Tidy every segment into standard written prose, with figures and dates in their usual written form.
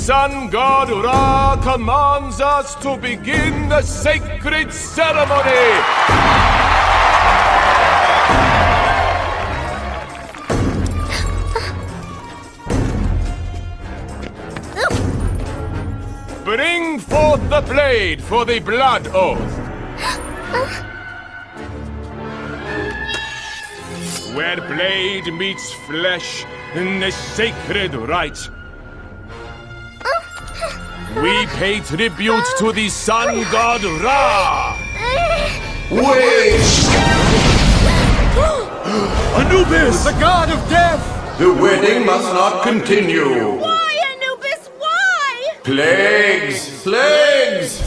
sun god Ra commands us to begin the sacred ceremony. Bring forth the blade for the blood oath. Where blade meets flesh in the sacred rite, we pay tribute to the sun god Ra! Wait! Anubis! The god of death! The wedding must not continue. Why, Anubis, why? Plagues! Plagues!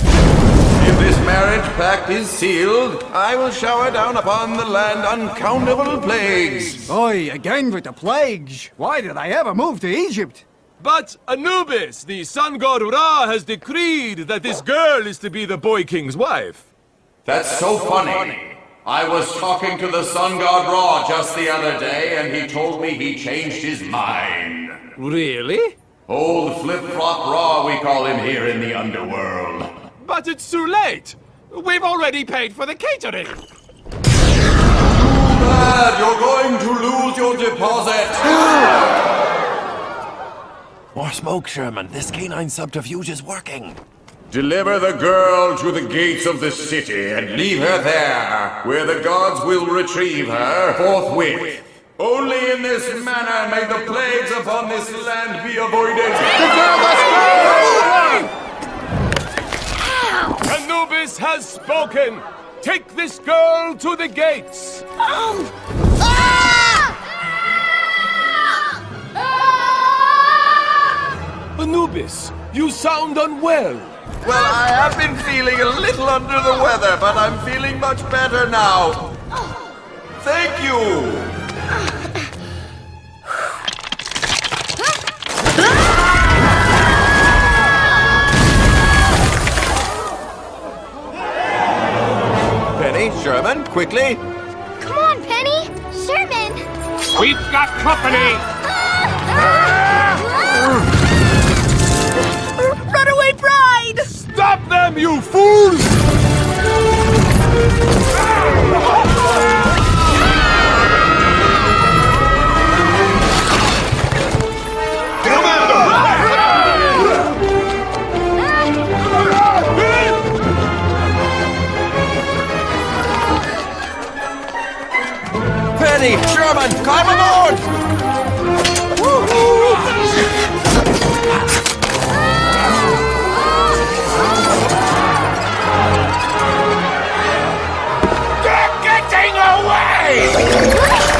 If this marriage pact is sealed, I will shower down upon the land uncountable plagues. Oi, again with the plagues. Why did I ever move to Egypt? But Anubis, the sun god Ra, has decreed that this girl is to be the boy king's wife. That's so funny. I was talking to the sun god Ra just the other day, and he told me he changed his mind. Really? Old flip-flop Ra, we call him here in the underworld. But it's too late. We've already paid for the catering. Too bad, you're going to lose your deposit. More smoke, Sherman. This canine subterfuge is working. Deliver the girl to the gates of the city and leave her there, where the gods will retrieve her forthwith. Only in this manner may the plagues upon this land be avoided. Anubis has spoken. Take this girl to the gates. Anubis, you sound unwell. Well, I have been feeling a little under the weather, but I'm feeling much better now. Thank you. Penny, Sherman, quickly. Come on, Penny! Sherman! We've got company. Runaway bride! Stop them, you fools! Penny, Sherman, climb aboard! They're getting away!